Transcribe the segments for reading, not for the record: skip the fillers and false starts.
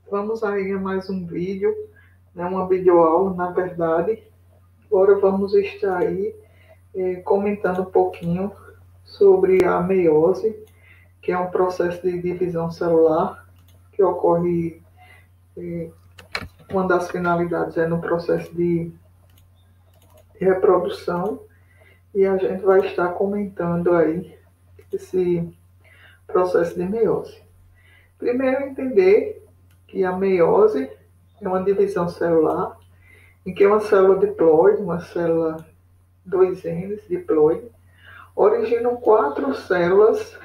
Vamos aí a mais um vídeo, né, uma videoaula, na verdade. Agora vamos estar aí comentando um pouquinho sobre a meiose, que é um processo de divisão celular que ocorre, uma das finalidades é no processo de reprodução, e a gente vai estar comentando aí esse processo de meiose. Primeiro, entender que a meiose é uma divisão celular em que uma célula diploide, uma célula 2N diploide, originam 4 células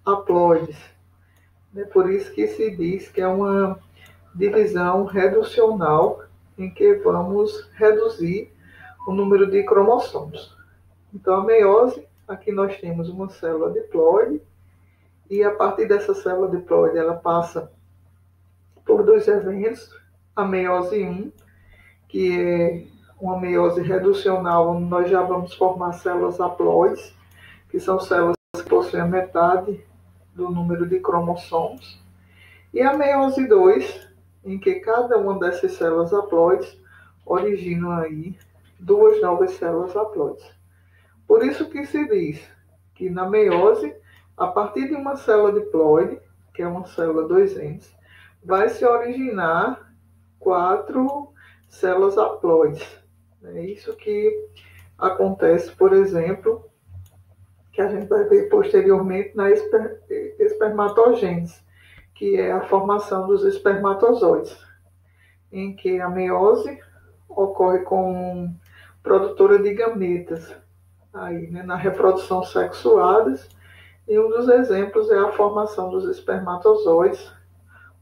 haploides. É por isso que se diz que é uma divisão reducional, em que vamos reduzir o número de cromossomos. Então, a meiose, aqui nós temos uma célula diploide, e a partir dessa célula diploide ela passa por 2 eventos: a meiose 1, que é uma meiose reducional, onde nós já vamos formar células haploides, que são células que possuem a metade do número de cromossomos, e a meiose 2, em que cada uma dessas células haploides origina aí 2 novas células haploides. Por isso que se diz que na meiose, a partir de uma célula diploide, que é uma célula 2N, vai se originar 4 células haploides. É isso que acontece, por exemplo, que a gente vai ver posteriormente na espermatogênese, que é a formação dos espermatozoides, em que a meiose ocorre com produtora de gametas, aí, né, na reprodução sexuadas, e um dos exemplos é a formação dos espermatozoides,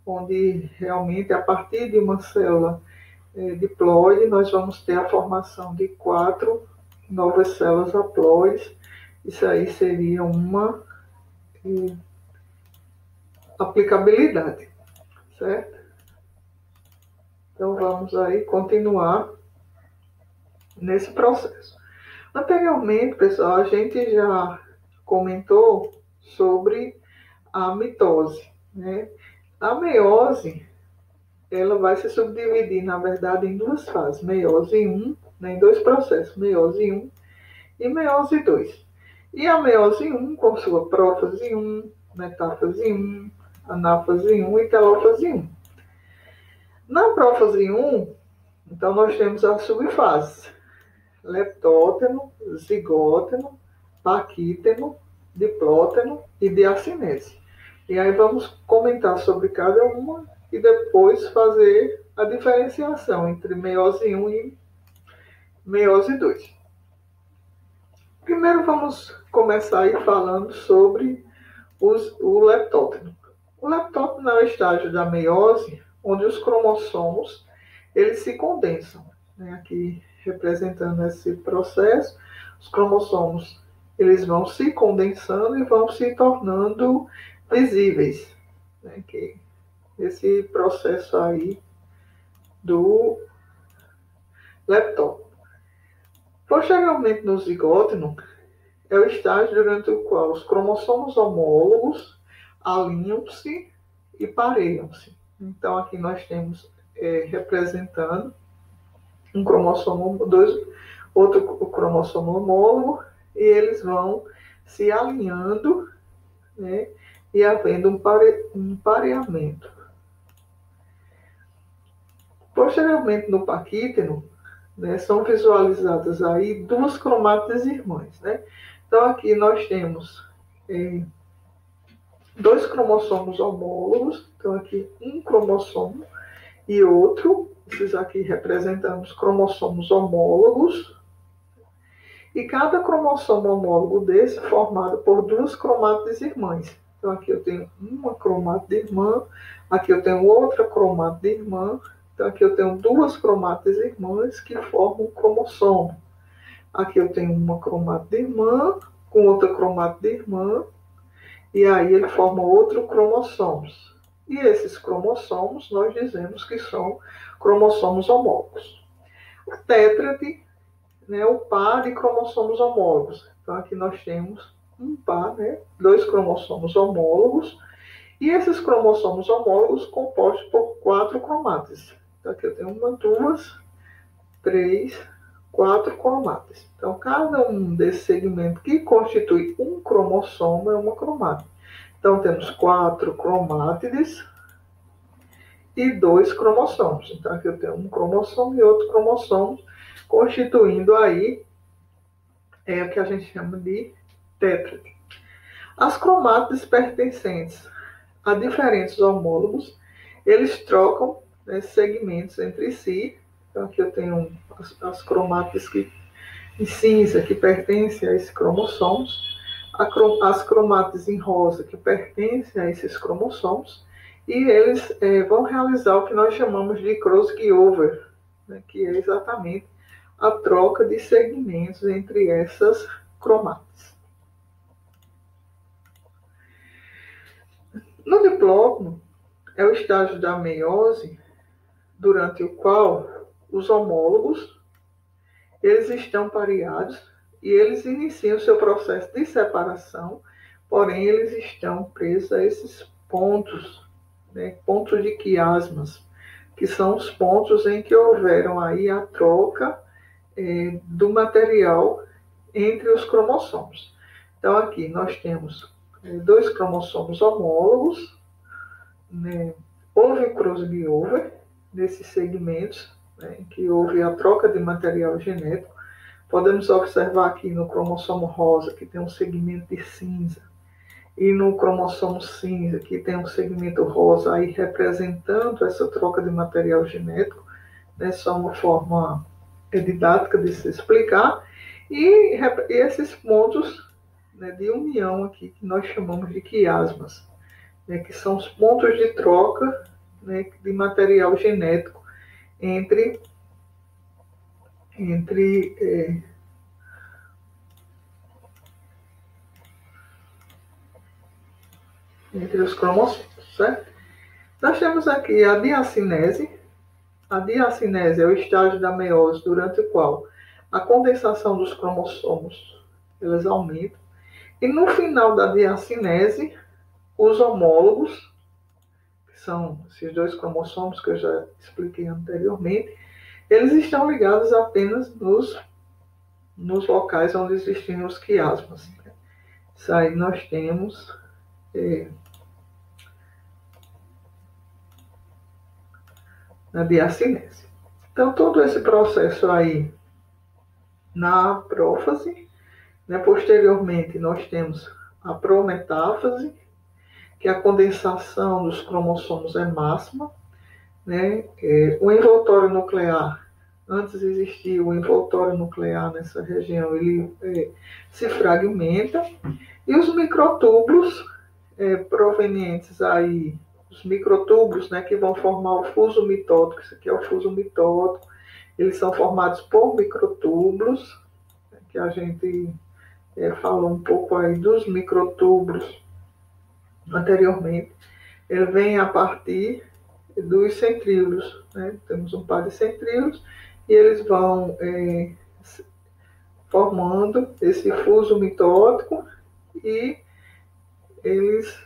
onde realmente a partir de uma célula diploide nós vamos ter a formação de 4 novas células haploides. Isso aí seria uma aplicabilidade, certo? Então vamos aí continuar nesse processo. Anteriormente, pessoal, a gente já comentou sobre a mitose, né? A meiose, ela vai se subdividir, na verdade, em 2 fases: meiose 1, né, em 2 processos, meiose 1 e meiose 2. E a meiose 1, com sua prófase 1, metáfase 1, anáfase 1 e telófase 1. Na prófase 1, então nós temos as subfases: leptóteno, zigóteno, paquíteno, diplóteno e diacinese. E aí vamos comentar sobre cada uma e depois fazer a diferenciação entre meiose 1 e meiose 2. Primeiro vamos começar aí falando sobre o leptóteno. O leptóteno é o estágio da meiose onde os cromossomos eles se condensam, né? Aqui representando esse processo, os cromossomos eles vão se condensando e vão se tornando visíveis, né? Que esse processo aí do leptóteno. Posteriormente, no zigóteno, é o estágio durante o qual os cromossomos homólogos alinham-se e pareiam-se. Então, aqui nós temos representando um cromossomo, outro cromossomo homólogo, e eles vão se alinhando, né, e havendo um pareamento. Posteriormente, no paquíteno, né, são visualizadas aí 2 cromátides irmãs, né? Então, aqui nós temos 2 cromossomos homólogos, então aqui um cromossomo e outro, esses aqui representando os cromossomos homólogos, e cada cromossomo homólogo desse é formado por 2 cromátides irmãs. Então aqui eu tenho uma cromátide irmã, aqui eu tenho outra cromátide irmã, então aqui eu tenho 2 cromátides irmãs que formam um cromossomo. Aqui eu tenho uma cromátide irmã com outra cromátide irmã, e aí ele forma outro cromossomos. E esses cromossomos nós dizemos que são cromossomos homólogos. A tétrade, né, o par de cromossomos homólogos. Então aqui nós temos um par, né, 2 cromossomos homólogos, e esses cromossomos homólogos compostos por 4 cromátides. Então, aqui eu tenho 1, 2, 3, 4 cromátides. Então, cada um desses segmentos que constitui um cromossomo é uma cromátide. Então, temos 4 cromátides e 2 cromossomos. Então, aqui eu tenho um cromossomo e outro cromossomo, constituindo aí o que a gente chama de tétrade. As cromátides pertencentes a diferentes homólogos, eles trocam, né, segmentos entre si. Então, aqui eu tenho as cromátides em cinza, que pertencem a esses cromossomos, as cromátides em rosa, que pertencem a esses cromossomos, e eles vão realizar o que nós chamamos de crossover, né, que é exatamente a troca de segmentos entre essas cromátides. No diplócano, é o estágio da meiose, durante o qual os homólogos eles estão pareados e eles iniciam o seu processo de separação, porém eles estão presos a esses pontos, né, pontos de quiasmas, que são os pontos em que houveram aí a troca do material entre os cromossomos. Então aqui nós temos 2 cromossomos homólogos, né, houve crossover nesses segmentos, né, em que houve a troca de material genético. Podemos observar aqui no cromossomo rosa, que tem um segmento de cinza, e no cromossomo cinza, que tem um segmento rosa, aí representando essa troca de material genético, né, só uma forma didática de se explicar, e esses pontos, né, de união aqui, que nós chamamos de quiasmas, né, que são os pontos de troca, né, de material genético entre os cromossomos, certo? Nós temos aqui a diacinese. A diacinese é o estágio da meiose durante o qual a condensação dos cromossomos elas aumentam. E no final da diacinese, os homólogos, que são esses 2 cromossomos que eu já expliquei anteriormente, eles estão ligados apenas nos locais onde existem os quiasmas. Isso aí nós temos na diacinese. Então, todo esse processo aí na prófase, né, posteriormente nós temos a prometáfase, que a condensação dos cromossomos é máxima, né? O envoltório nuclear, antes existia o envoltório nuclear nessa região, ele se fragmenta, e os microtúbulos provenientes aí, os microtúbulos, né, que vão formar o fuso mitótico, isso aqui é o fuso mitótico, eles são formados por microtúbulos, que a gente falou um pouco aí dos microtúbulos anteriormente. Ele vem a partir dos centríolos, né? Temos um par de centríolos e eles vão formando esse fuso mitótico e eles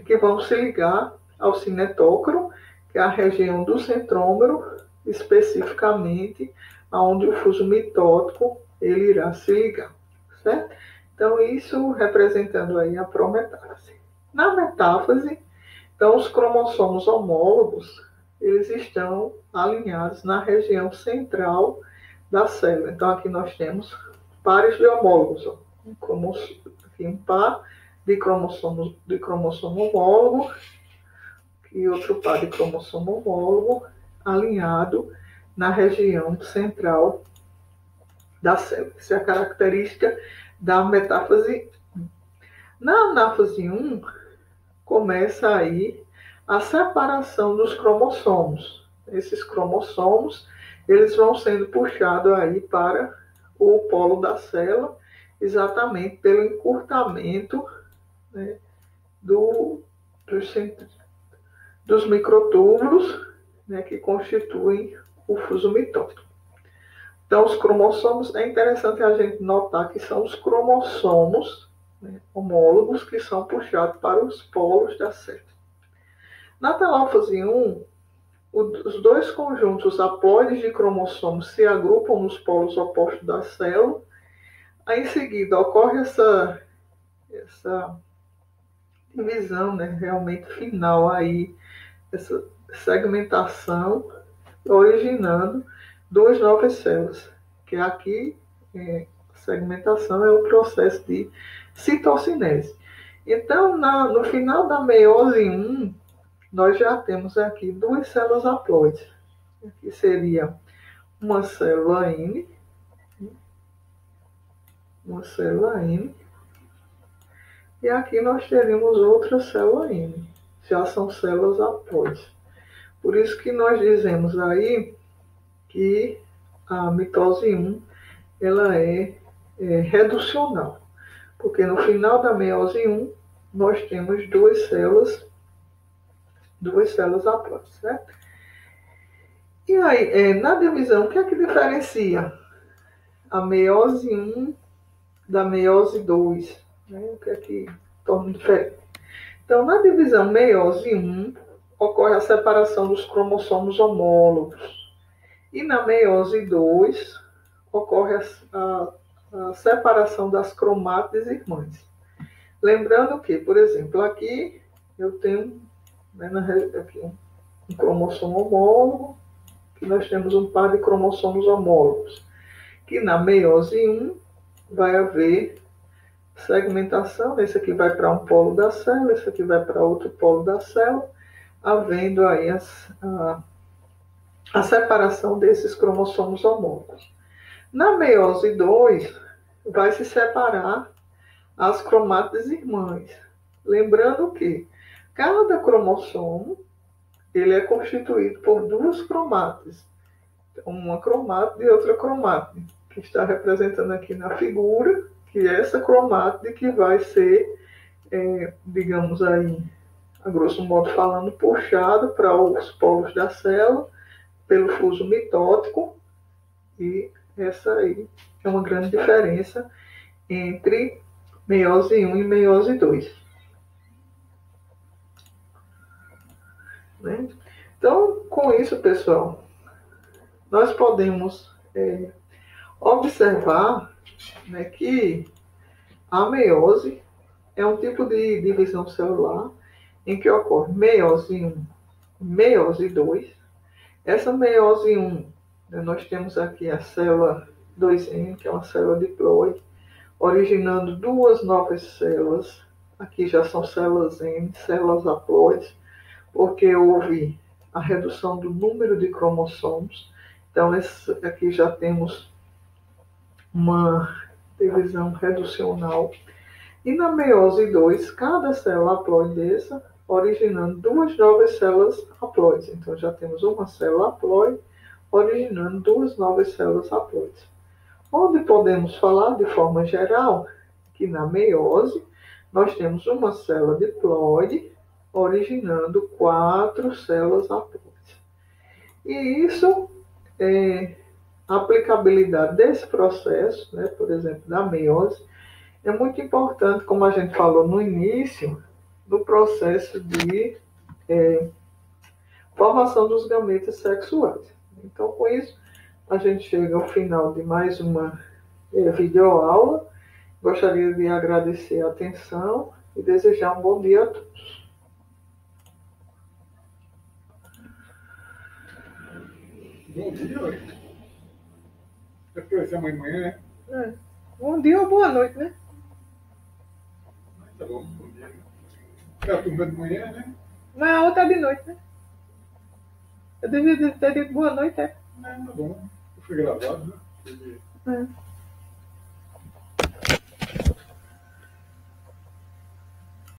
que vão se ligar ao cinetócoro, que é a região do centrômero, especificamente onde o fuso mitótico ele irá se ligar, certo? Então, isso representando aí a prometáfase. Na metáfase, então, os cromossomos homólogos, eles estão alinhados na região central da célula. Então, aqui nós temos pares de homólogos. Aqui um par de cromossomo homólogo e outro par de cromossomo homólogo alinhado na região central da célula. Essa é a característica da metáfase. Na anáfase 1, começa aí a separação dos cromossomos. Esses cromossomos, eles vão sendo puxados aí para o polo da célula, exatamente pelo encurtamento, né, dos microtúbulos, né, que constituem o fuso mitótico. Então, os cromossomos, é interessante a gente notar que são os cromossomos, né, homólogos que são puxados para os polos da célula. Na telófase 1, os dois conjuntos haploides de cromossomos se agrupam nos polos opostos da célula. Aí, em seguida, ocorre essa divisão, né, realmente final aí, essa segmentação, originando duas novas células, que aqui, a segmentação é o processo de citocinese. Então, no final da meiose 1, nós já temos aqui duas células haploides. Aqui seria uma célula N, e aqui nós teríamos outra célula N. Já são células haploides. Por isso que nós dizemos aí que a mitose 1 ela é reducional. Porque no final da meiose 1, nós temos duas células haploides, certo? E aí, na divisão, o que é que diferencia a meiose 1 da meiose 2? Né? O que é que torna diferente? Então, na divisão meiose 1, ocorre a separação dos cromossomos homólogos. E na meiose 2, ocorre a separação das cromátides irmãs. Lembrando que, por exemplo, aqui eu tenho, né, aqui um cromossomo homólogo, que nós temos um par de cromossomos homólogos. Que na meiose 1 vai haver segmentação, esse aqui vai para um polo da célula, esse aqui vai para outro polo da célula, havendo aí a separação desses cromossomos homólogos. Na meiose 2, vai se separar as cromátides irmãs. Lembrando que cada cromossomo ele é constituído por duas cromátides, uma cromátide e outra cromátide, que está representando aqui na figura, que é essa cromátide que vai ser, digamos aí, a grosso modo falando, puxada para os polos da célula pelo fuso mitótico, e essa aí é uma grande diferença entre meiose 1 e meiose 2. Né? Então, com isso, pessoal, nós podemos observar, né, que a meiose é um tipo de divisão celular em que ocorre meiose 1 e meiose 2. Essa meiose 1, né, nós temos aqui a célula 2N, que é uma célula diploide, originando duas novas células. Aqui já são células N, células haploides, porque houve a redução do número de cromossomos. Então, aqui já temos uma divisão reducional. E na meiose 2, cada célula haploide dessa originando duas novas células haploides. Então, já temos uma célula haploide originando duas novas células haploides. Onde podemos falar, de forma geral, que na meiose nós temos uma célula diploide originando 4 células haploides. E isso, a aplicabilidade desse processo, né, por exemplo, da meiose, é muito importante, como a gente falou no início, do processo de formação dos gametas sexuais. Então, com isso, a gente chega ao final de mais uma videoaula. Gostaria de agradecer a atenção e desejar um bom dia a todos. Bom dia. É porque vai ser amanhã, né? Bom dia ou boa noite, né? Tá bom, bom dia. É a turma de manhã, né? Mas a outra é de noite, né? Eu devia ter dito boa noite, é? Não, tá bom. Foi gravado, né?